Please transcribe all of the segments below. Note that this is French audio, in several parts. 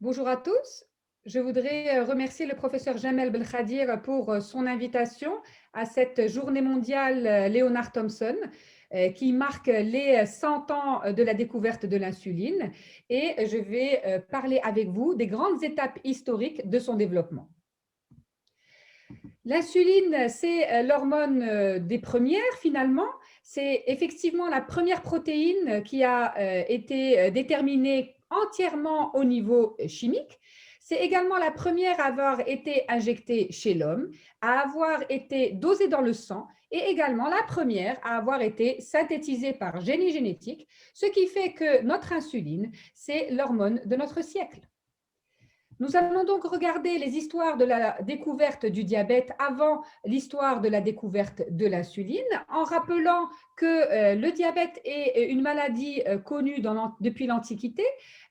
Bonjour à tous. Je voudrais remercier le professeur Jamel Belkhadir pour son invitation à cette journée mondiale Leonard Thompson qui marque les 100 ans de la découverte de l'insuline et je vais parler avec vous des grandes étapes historiques de son développement. L'insuline, c'est l'hormone des premières finalement. C'est effectivement la première protéine qui a été déterminée entièrement au niveau chimique. C'est également la première à avoir été injectée chez l'homme, à avoir été dosée dans le sang et également la première à avoir été synthétisée par génie génétique, ce qui fait que notre insuline, c'est l'hormone de notre siècle. Nous allons donc regarder les histoires de la découverte du diabète avant l'histoire de la découverte de l'insuline, en rappelant que le diabète est une maladie connue depuis l'Antiquité,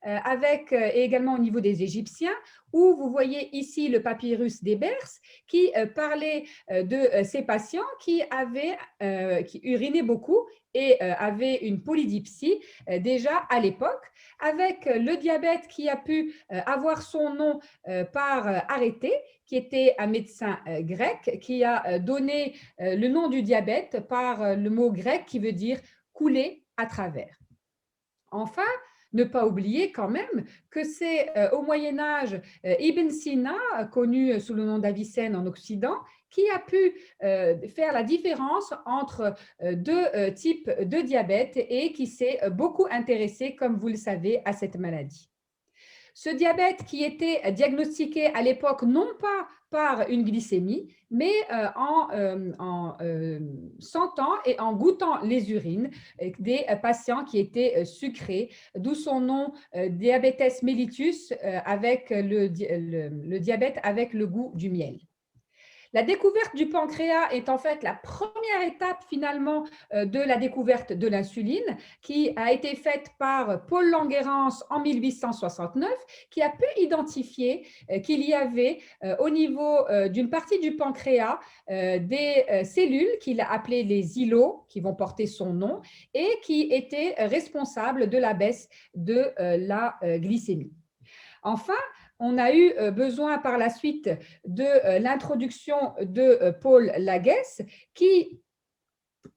et également au niveau des Égyptiens, où vous voyez ici le papyrus d'Hébers qui parlait de ces patients qui urinaient beaucoup et avaient une polydipsie déjà à l'époque, avec le diabète qui a pu avoir son nom par Arrêté, qui était un médecin grec, qui a donné le nom du diabète par le mot grec qui veut dire couler à travers. Enfin, ne pas oublier quand même que c'est au Moyen Âge Ibn Sina, connu sous le nom d'Avicenne en Occident, qui a pu faire la différence entre deux types de diabète et qui s'est beaucoup intéressé, comme vous le savez, à cette maladie. Ce diabète qui était diagnostiqué à l'époque non pas par une glycémie, mais en sentant et en goûtant les urines des patients qui étaient sucrés, d'où son nom diabetes mellitus avec le diabète avec le goût du miel. La découverte du pancréas est en fait la première étape finalement de la découverte de l'insuline qui a été faite par Paul Langerhans en 1869, qui a pu identifier qu'il y avait au niveau d'une partie du pancréas des cellules qu'il a appelées les îlots, qui vont porter son nom, et qui étaient responsables de la baisse de la glycémie. Enfin, on a eu besoin par la suite de l'introduction de Paul Laguesse qui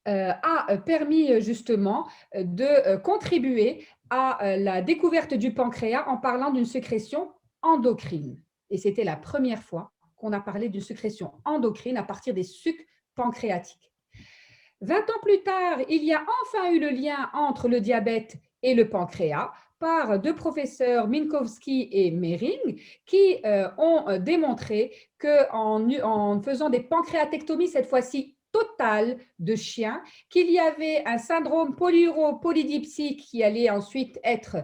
a permis justement de contribuer à la découverte du pancréas en parlant d'une sécrétion endocrine. Et c'était la première fois qu'on a parlé d'une sécrétion endocrine à partir des sucs pancréatiques. 20 ans plus tard, il y a enfin eu le lien entre le diabète et le pancréas par deux professeurs, Minkowski et Mehring, qui ont démontré qu'en faisant des pancréatectomies, cette fois-ci totales de chiens, qu'il y avait un syndrome polyuropolydipsique qui allait ensuite être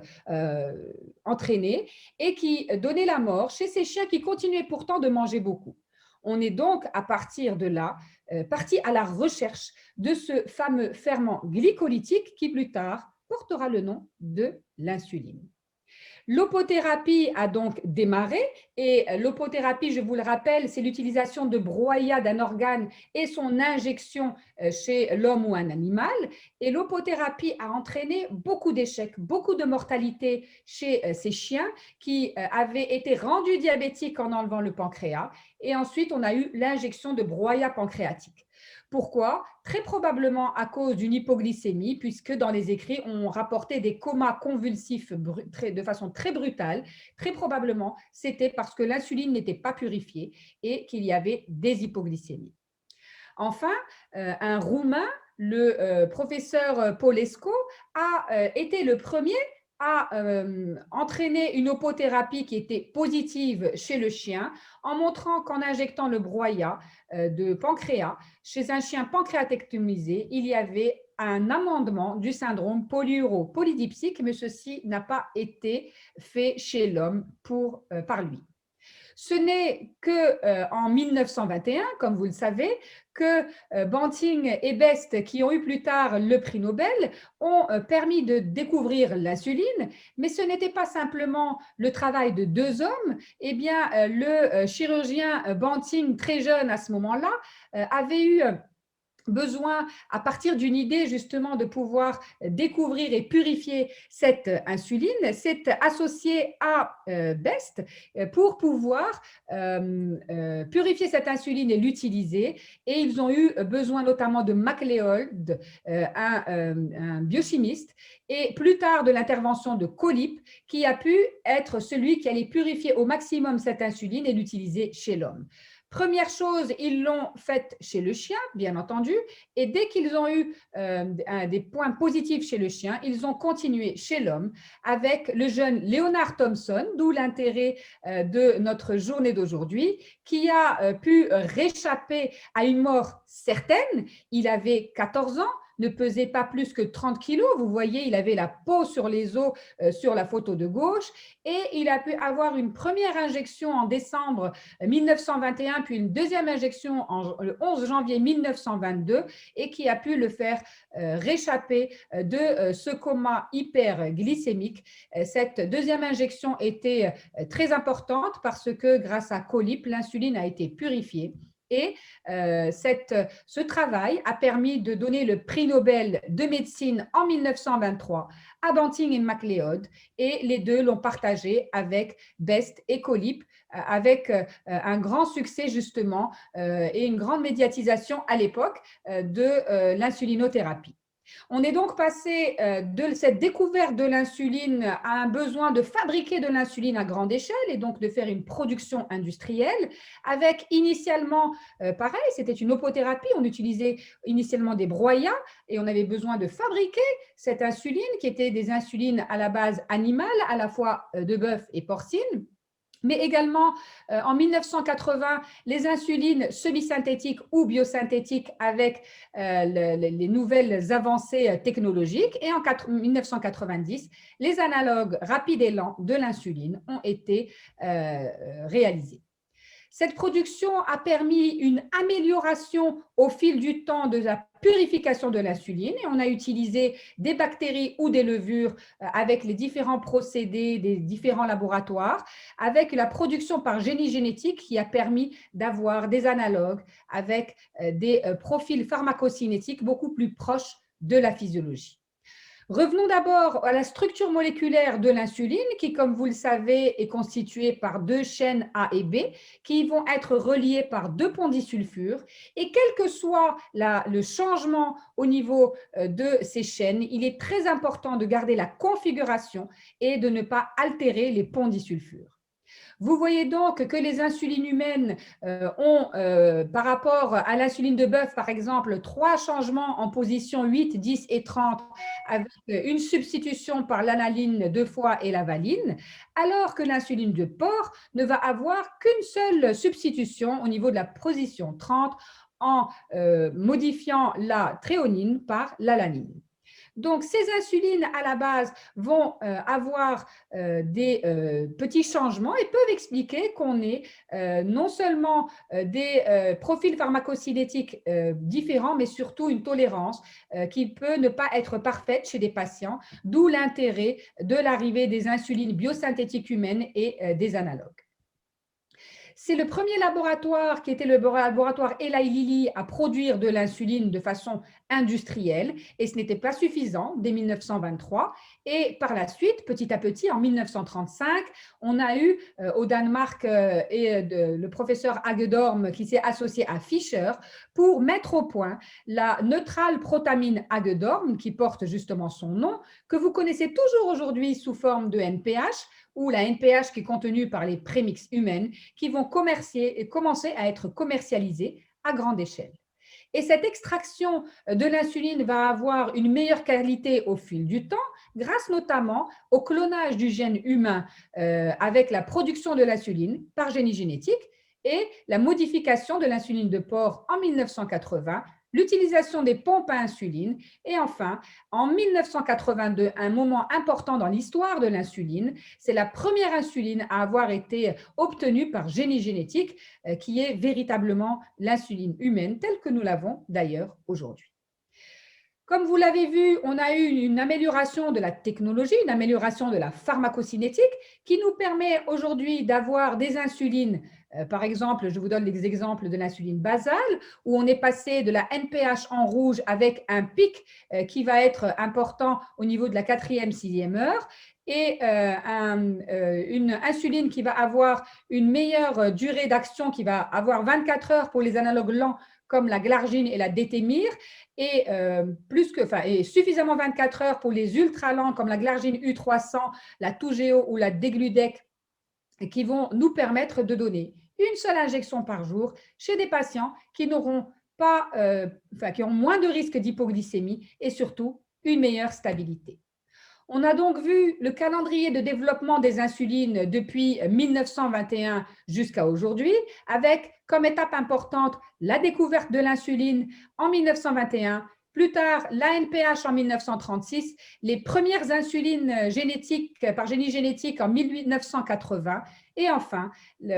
entraîné et qui donnait la mort chez ces chiens qui continuaient pourtant de manger beaucoup. On est donc à partir de là parti à la recherche de ce fameux ferment glycolytique qui plus tard portera le nom de l'insuline. L'opothérapie a donc démarré et l'opothérapie, je vous le rappelle, c'est l'utilisation de broyat d'un organe et son injection chez l'homme ou un animal. Et l'opothérapie a entraîné beaucoup d'échecs, beaucoup de mortalité chez ces chiens qui avaient été rendus diabétiques en enlevant le pancréas. Et ensuite, on a eu l'injection de broyat pancréatique. Pourquoi? Très probablement à cause d'une hypoglycémie, puisque dans les écrits, on rapportait des comas convulsifs de façon très brutale. Très probablement, c'était parce que l'insuline n'était pas purifiée et qu'il y avait des hypoglycémies. Enfin, un Roumain, le professeur Paulescu, a été le premier à entraîner une opothérapie qui était positive chez le chien en montrant qu'en injectant le broyat de pancréas chez un chien pancréatectomisé, il y avait un amendement du syndrome polyuropolydipsique, mais ceci n'a pas été fait chez l'homme par lui. Ce n'est qu'en 1921, comme vous le savez, que Banting et Best, qui ont eu plus tard le prix Nobel, ont permis de découvrir l'insuline, mais ce n'était pas simplement le travail de deux hommes. Eh bien, le chirurgien Banting, très jeune à ce moment-là, avait eu besoin, à partir d'une idée justement de pouvoir découvrir et purifier cette insuline, s'est associé à BEST pour pouvoir purifier cette insuline et l'utiliser. Et ils ont eu besoin notamment de MacLeod, un biochimiste, et plus tard de l'intervention de Colip, qui a pu être celui qui allait purifier au maximum cette insuline et l'utiliser chez l'homme. Première chose, ils l'ont faite chez le chien, bien entendu, et dès qu'ils ont eu des points positifs chez le chien, ils ont continué chez l'homme avec le jeune Leonard Thompson, d'où l'intérêt de notre journée d'aujourd'hui, qui a pu réchapper à une mort certaine. Il avait 14 ans, ne pesait pas plus que 30 kilos. Vous voyez, il avait la peau sur les os sur la photo de gauche, et il a pu avoir une première injection en décembre 1921, puis une deuxième injection le 11 janvier 1922, et qui a pu le faire réchapper de ce coma hyperglycémique. Cette deuxième injection était très importante parce que grâce à Colip, l'insuline a été purifiée. Et ce travail a permis de donner le prix Nobel de médecine en 1923 à Banting et MacLeod, et les deux l'ont partagé avec Best et Colip, avec un grand succès justement et une grande médiatisation à l'époque de l'insulinothérapie. On est donc passé de cette découverte de l'insuline à un besoin de fabriquer de l'insuline à grande échelle et donc de faire une production industrielle avec initialement, pareil, c'était une opothérapie, on utilisait initialement des broyats et on avait besoin de fabriquer cette insuline qui était des insulines à la base animale, à la fois de bœuf et porcine. Mais également, en 1980, les insulines semi-synthétiques ou biosynthétiques avec les nouvelles avancées technologiques. Et en 1990, les analogues rapides et lents de l'insuline ont été réalisés. Cette production a permis une amélioration au fil du temps de la purification de l'insuline, et on a utilisé des bactéries ou des levures avec les différents procédés des différents laboratoires, avec la production par génie génétique qui a permis d'avoir des analogues avec des profils pharmacocinétiques beaucoup plus proches de la physiologie. Revenons d'abord à la structure moléculaire de l'insuline qui, comme vous le savez, est constituée par deux chaînes A et B qui vont être reliées par deux ponts disulfure. Et quel que soit le changement au niveau de ces chaînes, il est très important de garder la configuration et de ne pas altérer les ponts disulfure. Vous voyez donc que les insulines humaines ont, par rapport à l'insuline de bœuf, par exemple, 3 changements en position 8, 10 et 30, avec une substitution par l'analine 2 fois et la valine, alors que l'insuline de porc ne va avoir qu'une seule substitution au niveau de la position 30 en modifiant la tréonine par l'alanine. Donc, ces insulines, à la base, vont avoir des petits changements et peuvent expliquer qu'on ait non seulement des profils pharmacocinétiques différents, mais surtout une tolérance qui peut ne pas être parfaite chez des patients, d'où l'intérêt de l'arrivée des insulines biosynthétiques humaines et des analogues. C'est le premier laboratoire qui était le laboratoire Eli Lilly à produire de l'insuline de façon industrielle, et ce n'était pas suffisant dès 1923. Et par la suite, petit à petit, en 1935, on a eu au Danemark le professeur Hagedorn qui s'est associé à Fischer pour mettre au point la neutrale protamine Hagedorn qui porte justement son nom, que vous connaissez toujours aujourd'hui sous forme de NPH, ou la NPH qui est contenue par les prémix humaines qui vont commencer à être commercialisées à grande échelle. Et cette extraction de l'insuline va avoir une meilleure qualité au fil du temps, grâce notamment au clonage du gène humain avec la production de l'insuline par génie génétique et la modification de l'insuline de porc en 1980, l'utilisation des pompes à insuline et enfin, en 1982, un moment important dans l'histoire de l'insuline, c'est la première insuline à avoir été obtenue par génie génétique qui est véritablement l'insuline humaine telle que nous l'avons d'ailleurs aujourd'hui. Comme vous l'avez vu, on a eu une amélioration de la technologie, une amélioration de la pharmacocinétique qui nous permet aujourd'hui d'avoir des insulines Par exemple, je vous donne les exemples de l'insuline basale, où on est passé de la NPH en rouge avec un pic qui va être important au niveau de la 4e, 6e heure, et une insuline qui va avoir une meilleure durée d'action, qui va avoir 24 heures pour les analogues lents comme la glargine et la détémir, et, et suffisamment 24 heures pour les ultra lents comme la glargine U300, la Toujeo ou la Degludec, qui vont nous permettre de donner une seule injection par jour chez des patients qui n'auront pas, qui ont moins de risque d'hypoglycémie et surtout une meilleure stabilité. On a donc vu le calendrier de développement des insulines depuis 1921 jusqu'à aujourd'hui, avec comme étape importante la découverte de l'insuline en 1921, plus tard l'ANPH en 1936, les premières insulines génétiques par génie génétique en 1980, et enfin,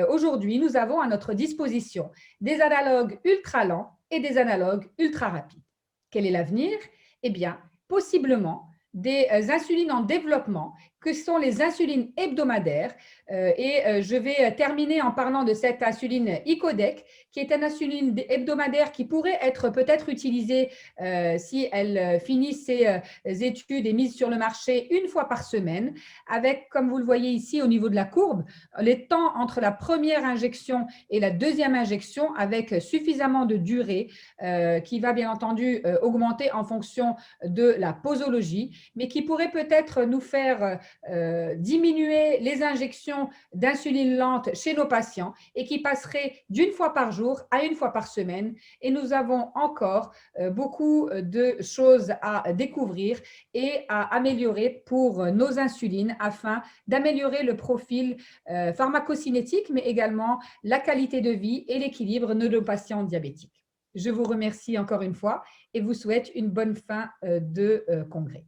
aujourd'hui, nous avons à notre disposition des analogues ultra lents et des analogues ultra rapides. Quel est l'avenir? Eh bien, possiblement des insulines en développement, que sont les insulines hebdomadaires. Je vais terminer en parlant de cette insuline Icodec, qui est une insuline hebdomadaire qui pourrait être peut-être utilisée si elle finit ses études et mise sur le marché une fois par semaine, avec, comme vous le voyez ici au niveau de la courbe, les temps entre la première injection et la deuxième injection avec suffisamment de durée qui va bien entendu augmenter en fonction de la posologie, mais qui pourrait peut-être nous faire diminuer les injections d'insuline lente chez nos patients et qui passerait d'une fois par jour à une fois par semaine. Et nous avons encore beaucoup de choses à découvrir et à améliorer pour nos insulines afin d'améliorer le profil pharmacocinétique, mais également la qualité de vie et l'équilibre de nos patients diabétiques. Je vous remercie encore une fois et vous souhaite une bonne fin de congrès.